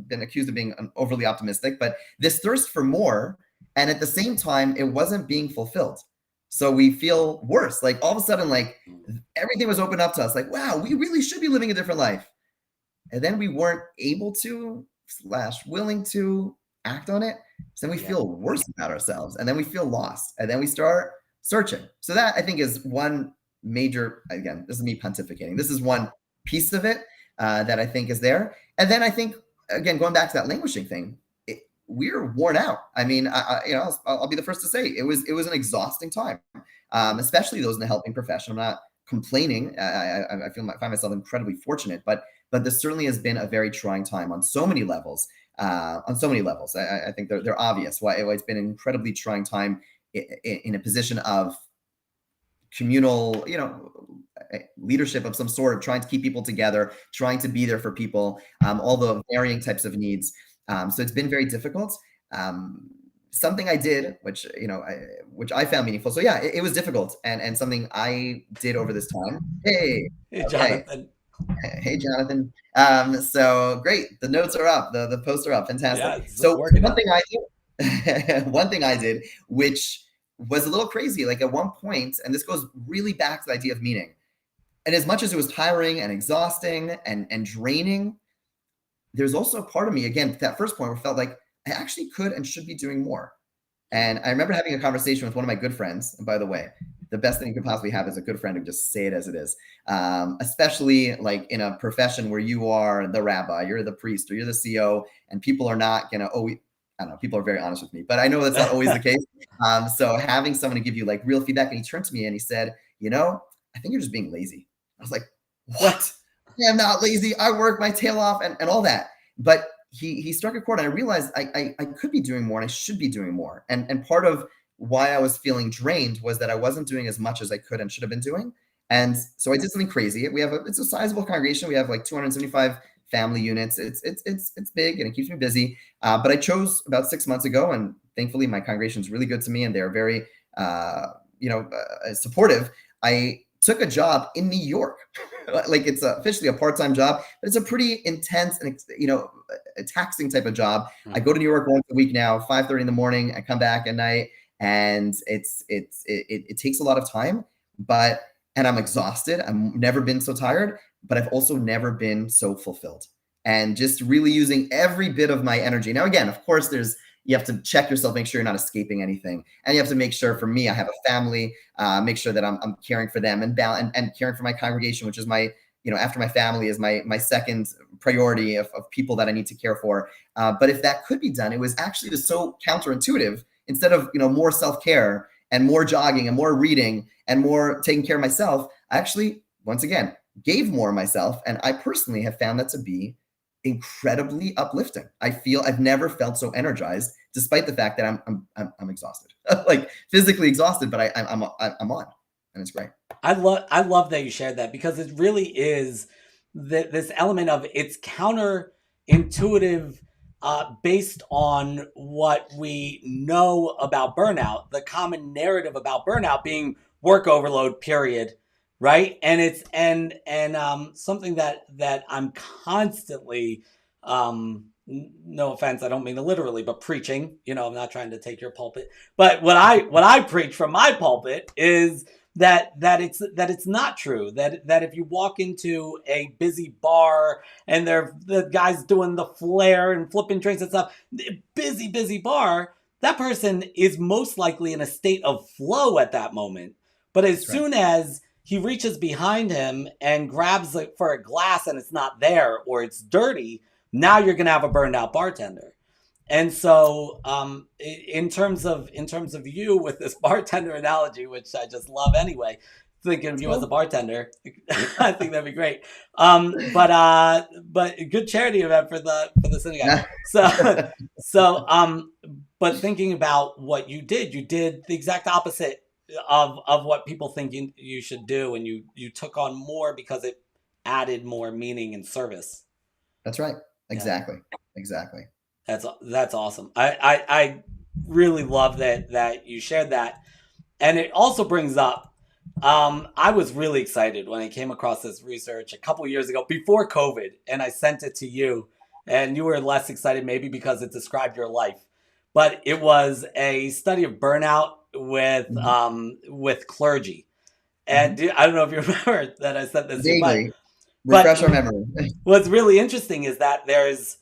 been accused of being overly optimistic, but this thirst for more, and at the same time, it wasn't being fulfilled. So we feel worse. Like all of a sudden, like everything was opened up to us. Like, wow, we really should be living a different life. And then we weren't able to / willing to act on it. So then we feel worse about ourselves, and then we feel lost, and then we start searching. So that I think is one major, again, this is me pontificating. This is one piece of it that I think is there. And then I think, again, going back to that languishing thing, we're worn out. I mean, I'll be the first to say it was an exhausting time, especially those in the helping profession. I'm not complaining. I find myself incredibly fortunate, but there certainly has been a very trying time on so many levels. I think they're obvious why it's been an incredibly trying time in a position of communal, leadership of some sort, trying to keep people together, trying to be there for people, all the varying types of needs. So it's been very difficult. Something I did, which I found meaningful. So yeah, it was difficult, and something I did over this time. Hey, Jonathan. Hey, Jonathan. So great. The notes are up. The posts are up. Fantastic. Yeah, so one thing I did, which was a little crazy. Like at one point, and this goes really back to the idea of meaning. And as much as it was tiring and exhausting and draining, there's also a part of me, again, that first point where I felt like I actually could and should be doing more. And I remember having a conversation with one of my good friends. And by the way, the best thing you could possibly have is a good friend who just say it as it is. Especially like in a profession where you are the rabbi, you're the priest, or you're the CO, and people are not going to always, I don't know, people are very honest with me, but I know that's not always the case. So having someone to give you like real feedback, and he turned to me and he said, I think you're just being lazy. I was like, what? I'm not lazy. I work my tail off and all that. But he struck a chord, and I realized I could be doing more, and I should be doing more. And part of why I was feeling drained was that I wasn't doing as much as I could and should have been doing. And so I did something crazy. It's a sizable congregation. We have like 275 family units. It's big and it keeps me busy. But I chose about 6 months ago, and thankfully my congregation is really good to me and they're very supportive. I took a job in New York. Like it's officially a part-time job, but it's a pretty intense and a taxing type of job. I go to New York once a week now, 5:30 in the morning. I come back at night, and it takes a lot of time, and I'm exhausted. I've never been so tired, but I've also never been so fulfilled. And just really using every bit of my energy. Now, again, of course, you have to check yourself, make sure you're not escaping anything. And you have to make sure, for me, I have a family, make sure that I'm caring for them and caring for my congregation, which is after my family is my second priority of people that I need to care for. But if that could be done, it was actually just so counterintuitive. Instead of, more self-care and more jogging and more reading and more taking care of myself, I actually, once again, gave more of myself. And I personally have found that to be incredibly uplifting. I feel I've never felt so energized, despite the fact that I'm exhausted, like physically exhausted, but I'm on, and it's great. I love that you shared that, because it really is this element of it's counterintuitive, based on what we know about burnout, the common narrative about burnout being work overload, period. Right. And it's something that I'm constantly, no offense, I don't mean it literally, but preaching, I'm not trying to take your pulpit, but what I preach from my pulpit is that it's not true, that if you walk into a busy bar and the guys doing the flare and flipping drinks and stuff, busy bar, that person is most likely in a state of flow at that moment. But as soon as he reaches behind him and grabs it for a glass and it's not there, or it's dirty, now you're going to have a burned out bartender. And so in terms of you with this bartender analogy, which I just love anyway, thinking of you as a bartender, I think that'd be great. But good charity event for the synagogue. But thinking about what you did the exact opposite of what people think you should do, and you took on more because it added more meaning and service. That's right. Exactly. That's awesome. I really love that you shared that. And it also brings up, I was really excited when I came across this research a couple years ago before COVID, and I sent it to you, and you were less excited maybe because it described your life, but it was a study of burnout with clergy. And I don't know if you remember that I sent this to you, but refresh our memory. What's really interesting is that there's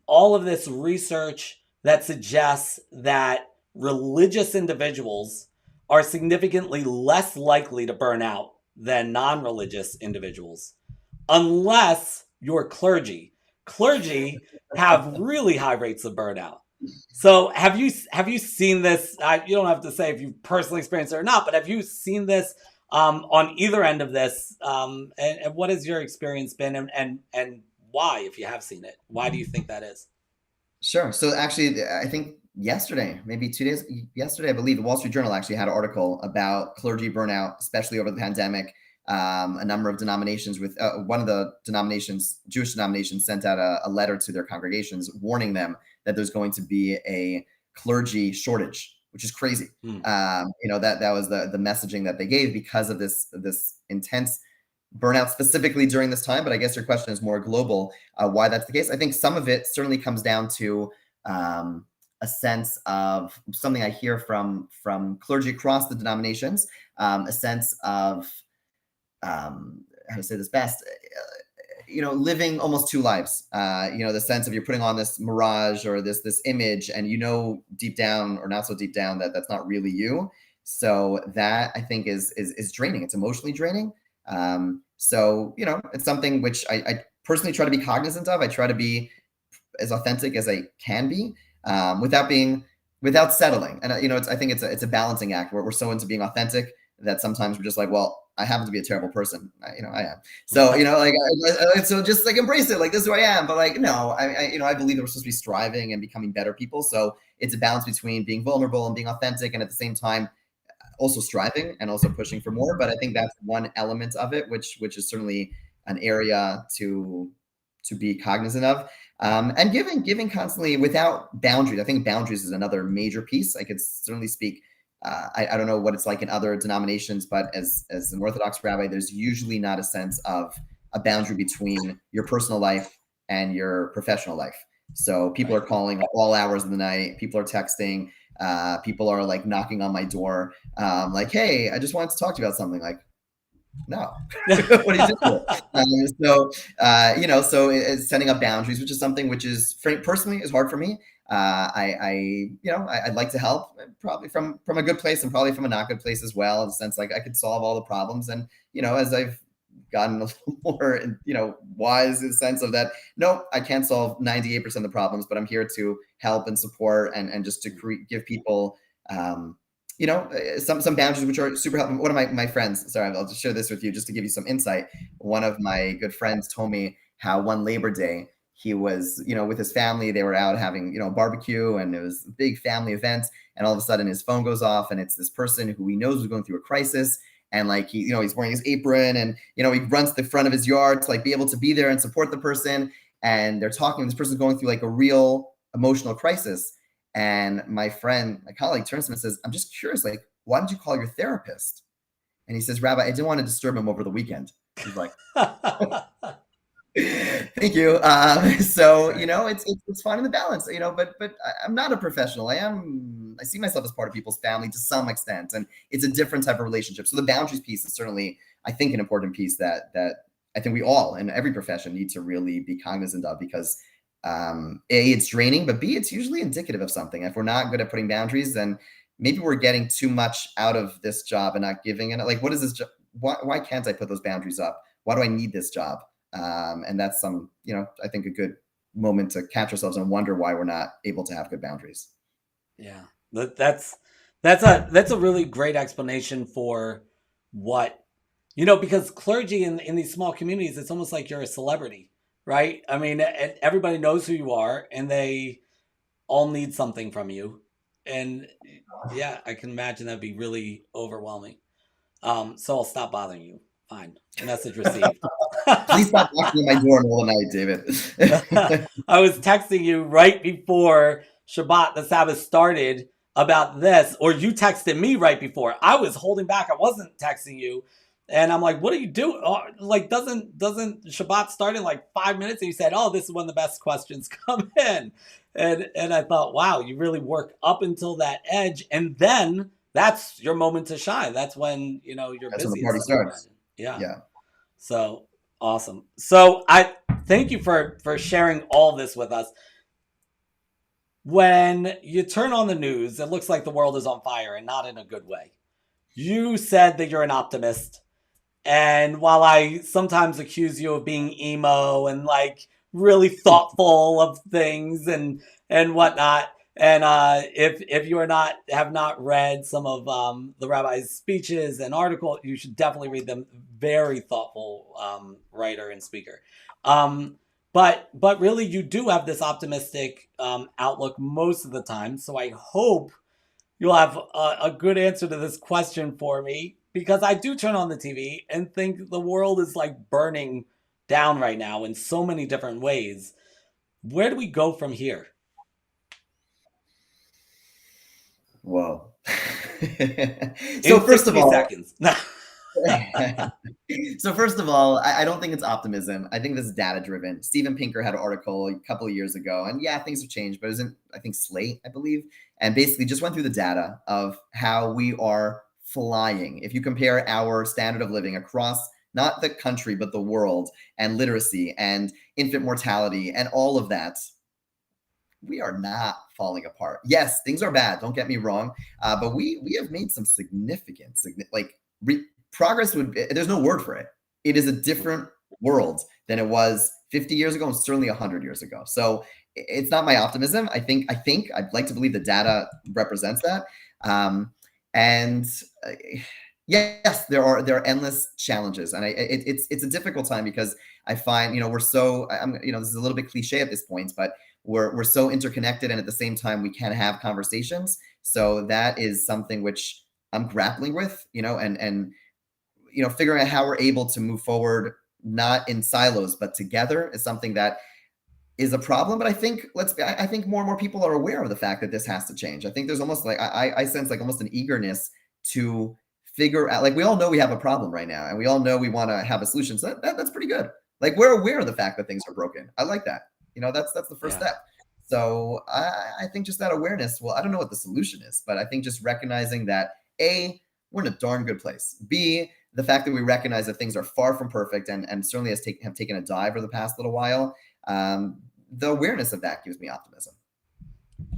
all of this research that suggests that religious individuals are significantly less likely to burn out than non-religious individuals, unless you're clergy. Clergy have really high rates of burnout. So have you seen this? You don't have to say if you've personally experienced it or not, but have you seen this on either end of this? And what has your experience been, and why, if you have seen it, why do you think that is? Sure. So actually, I think yesterday, maybe 2 days yesterday, I believe the Wall Street Journal actually had an article about clergy burnout, especially over the pandemic. A number of denominations one of the Jewish denominations, sent out a letter to their congregations warning them that there's going to be a clergy shortage, which is crazy. That was the messaging that they gave because of this intense burnout specifically during this time. But I guess your question is more global, why that's the case. I think some of it certainly comes down to a sense of something I hear from clergy across the denominations, a sense of how to say this best, living almost two lives, the sense of you're putting on this mirage or this image, and deep down or not so deep down that that's not really you. So that, I think, is draining. It's emotionally draining. So it's something which I personally try to be cognizant of. I try to be as authentic as I can be, without settling. And I think it's a balancing act where we're so into being authentic that sometimes we're just like, well, I happen to be a terrible person. I am. So, so just like embrace it. Like, this is who I am. But like, no, I believe that we're supposed to be striving and becoming better people. So it's a balance between being vulnerable and being authentic, and at the same time, also striving and also pushing for more. But I think that's one element of it, which is certainly an area to to be cognizant of. And giving constantly without boundaries. I think boundaries is another major piece. I could certainly speak. I don't know what it's like in other denominations, but as an Orthodox rabbi, there's usually not a sense of a boundary between your personal life and your professional life. So people are calling all hours of the night. People are texting. People are like knocking on my door, like, "Hey, I just wanted to talk to you about something." Like, no, what are you doing? So it's setting up boundaries, which is something which is personally is hard for me. I'd like to help, probably from a good place and probably from a not good place as well, in the sense like I could solve all the problems. And as I've gotten a little more, wise in the sense of that, no, I can't solve 98% of the problems, but I'm here to help and support and just to give people, some boundaries which are super helpful. One of my friends, sorry, I'll just share this with you just to give you some insight. One of my good friends told me how one Labor Day, he was, with his family, they were out having, a barbecue, and it was a big family event. And all of a sudden his phone goes off, and it's this person who he knows was going through a crisis. And like, he's wearing his apron, and, he runs to the front of his yard to like be able to be there and support the person. And they're talking, this person's going through like a real emotional crisis. And my colleague turns to him and says, "I'm just curious, like, why didn't you call your therapist?" And he says, "Rabbi, I didn't want to disturb him over the weekend." He's like, "Thank you." So, it's finding the balance, but I'm not a professional. I see myself as part of people's family to some extent, and it's a different type of relationship. So the boundaries piece is certainly, I think, an important piece that I think we all in every profession need to really be cognizant of, because A, it's draining, but B, it's usually indicative of something. If we're not good at putting boundaries, then maybe we're getting too much out of this job and not giving it. Like, what is this job? Why can't I put those boundaries up? Why do I need this job? And that's I think a good moment to catch ourselves and wonder why we're not able to have good boundaries. Yeah, that's a really great explanation for what, because clergy in these small communities, it's almost like you're a celebrity, right? I mean, everybody knows who you are, and they all need something from you. And yeah, I can imagine that'd be really overwhelming. So I'll stop bothering you. Fine. Message received. Please stop knocking on my door in the middle of the night, David. I was texting you right before Shabbat, the Sabbath, started about this, or you texted me right before. I was holding back. I wasn't texting you. And I'm like, what are you doing? Oh, like, doesn't Shabbat start in like 5 minutes? And you said, oh, this is when the best questions come in. And I thought, wow, you really work up until that edge. And then that's your moment to shine. That's when, you're That's busy. when the party starts. Yeah. So awesome. So I thank you for sharing all this with us. When you turn on the news, it looks like the world is on fire, and not in a good way. You said that you're an optimist. And while I sometimes accuse you of being emo and like really thoughtful of things and whatnot, and if you have not read some of the rabbi's speeches and articles, you should definitely read them. Very thoughtful writer and speaker. But really, you do have this optimistic outlook most of the time. So I hope you'll have a good answer to this question for me, because I do turn on the TV and think the world is like burning down right now in so many different ways. Where do we go from here? Whoa. So first of all, seconds. So first of all, I don't think it's optimism. I think this is data driven. Steven Pinker had an article a couple of years ago, and yeah, things have changed, but isn't, I think, Slate, I believe, and basically just went through the data of how we are flying. If you compare our standard of living across not the country, but the world, and literacy and infant mortality and all of that, we are not falling apart. Yes, things are bad. Don't get me wrong. But we have made some significant progress. There's no word for it. It is a different world than it was 50 years ago, and certainly 100 years ago. So it's not my optimism. I think I'd like to believe the data represents that. Yes, there are endless challenges, and it's a difficult time, because I find we're so this is a little bit cliche at this point, but we're so interconnected, and at the same time we can't have conversations. So that is something which I'm grappling with, and figuring out how we're able to move forward not in silos, but together is something that is a problem. But I think I think more and more people are aware of the fact that this has to change. I think there's almost like I sense like almost an eagerness to figure out, like, we all know we have a problem right now, and we all know we want to have a solution. So that's pretty good. Like, we're aware of the fact that things are broken. I like that. That's the first step. So I think just that awareness. Well, I don't know what the solution is, but I think just recognizing that A, we're in a darn good place. B, the fact that we recognize that things are far from perfect, and certainly have taken a dive over the past little while. The awareness of that gives me optimism.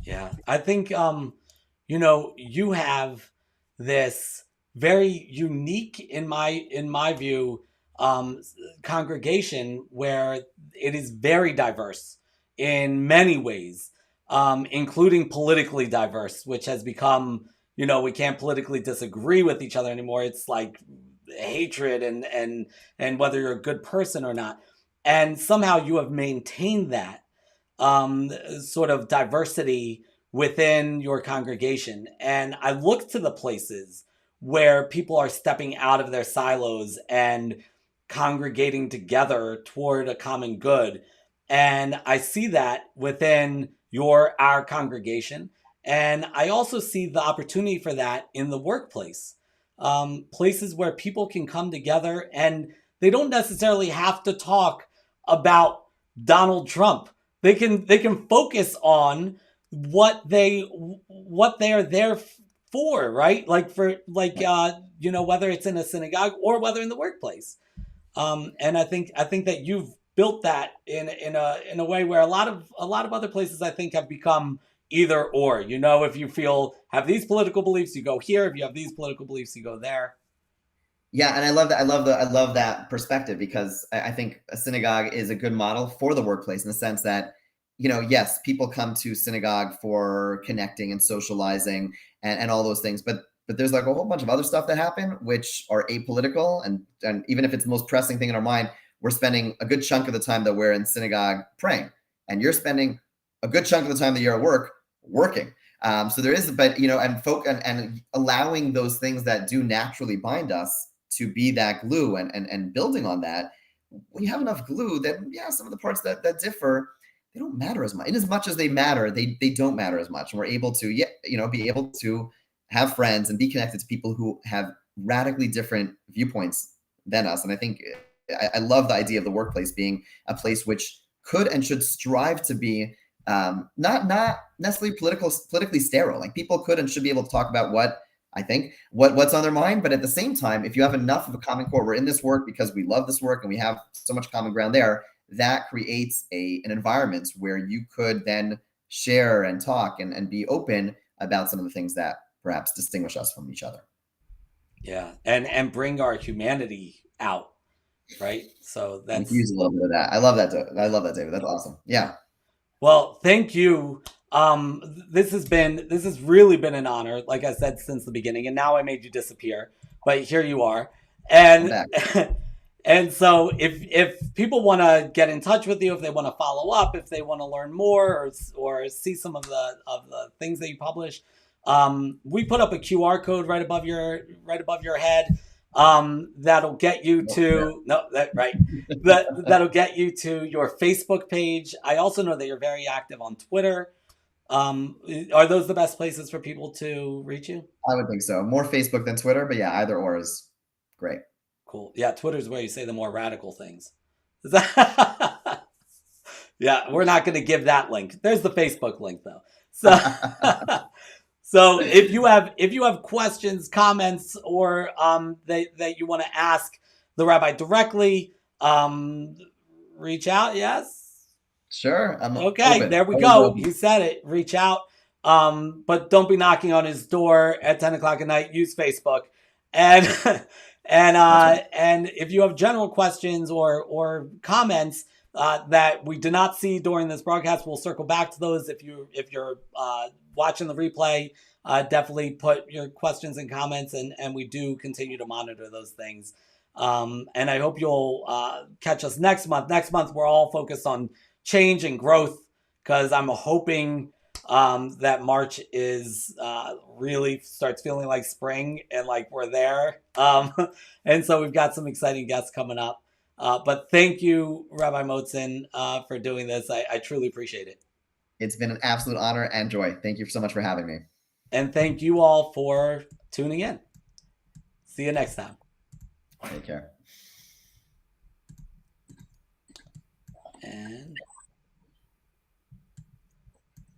Yeah, I think you have this very unique, in my view, congregation where it is very diverse in many ways, including politically diverse, which has become, we can't politically disagree with each other anymore. It's like hatred and whether you're a good person or not. And somehow you have maintained that sort of diversity within your congregation. And I look to the places where people are stepping out of their silos and congregating together toward a common good. And I see that within our congregation. And I also see the opportunity for that in the workplace. Places where people can come together and they don't necessarily have to talk about Donald Trump. They can focus on what they are there for, right? Whether it's in a synagogue or whether in the workplace. And I think that you've built that in a way where a lot of other places, I think, have become either or. If you have these political beliefs, you go here. If you have these political beliefs, you go there. Yeah, and I love that. I love that perspective, because I think a synagogue is a good model for the workplace, in the sense that, yes, people come to synagogue for connecting and socializing and all those things, but there's like a whole bunch of other stuff that happen which are apolitical, and even if it's the most pressing thing in our mind, we're spending a good chunk of the time that we're in synagogue praying, and you're spending a good chunk of the time that you're at work working. So there is, but and allowing those things that do naturally bind us to be that glue, and building on that. When you have enough glue, then some of the parts that differ, they don't matter as much. In as much as they matter, they don't matter as much. And we're able to be able to have friends and be connected to people who have radically different viewpoints than us. And I think I love the idea of the workplace being a place which could and should strive to be not necessarily politically sterile. Like, people could and should be able to talk about what's on their mind. But at the same time, if you have enough of a common core, we're in this work because we love this work and we have so much common ground there, that creates an environment where you could then share and talk and be open about some of the things that perhaps distinguish us from each other. Yeah, and bring our humanity out, right? So that's use a little bit of that. I love that, David. That's awesome. Yeah. Well, thank you. This has really been an honor, like I said, since the beginning, and now I made you disappear, but here you are. And and so if people want to get in touch with you, if they want to follow up, if they want to learn more or see some of the things that you publish, we put up a QR code right above your head. That'll get you to that'll get you to your Facebook page. I also know that you're very active on Twitter. Are those the best places for people to reach you? I would think so. More Facebook than Twitter, but yeah, either or is great. Cool. Yeah, Twitter's where you say the more radical things. Yeah, we're not going to give that link. There's the Facebook link though. So So if you have questions, comments, or that you want to ask the rabbi directly, reach out. Yes. Sure. Okay. Open. There we go. You said it. Reach out. But don't be knocking on his door at 10 o'clock at night. Use Facebook, and and if you have general questions or comments that we did not see during this broadcast, we'll circle back to those. If you're watching the replay, definitely put your questions and comments, and we do continue to monitor those things. And I hope you'll catch us next month. Next month, we're all focused on change and growth, because I'm hoping that March is really starts feeling like spring and like we're there. And so we've got some exciting guests coming up. But thank you, Rabbi Motzen, for doing this. I truly appreciate it. It's been an absolute honor and joy. Thank you so much for having me. And thank you all for tuning in. See you next time. Take care. And